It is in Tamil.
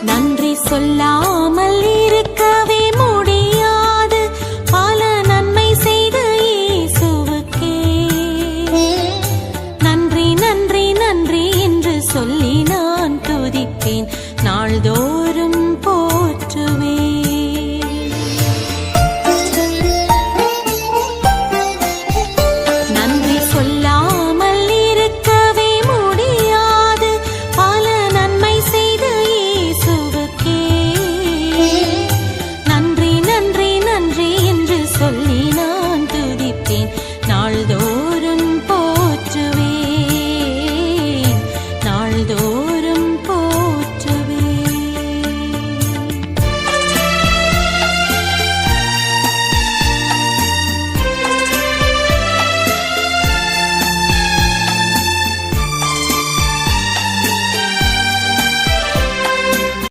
நன்றி சொல்லாமல் இருக்கவே முடியாது, பல நன்மை செய்த இயேசுவுக்கே நன்றி நன்றி நன்றி என்று சொல்லி நான் துதிப்பேன் நாள்தோறும்.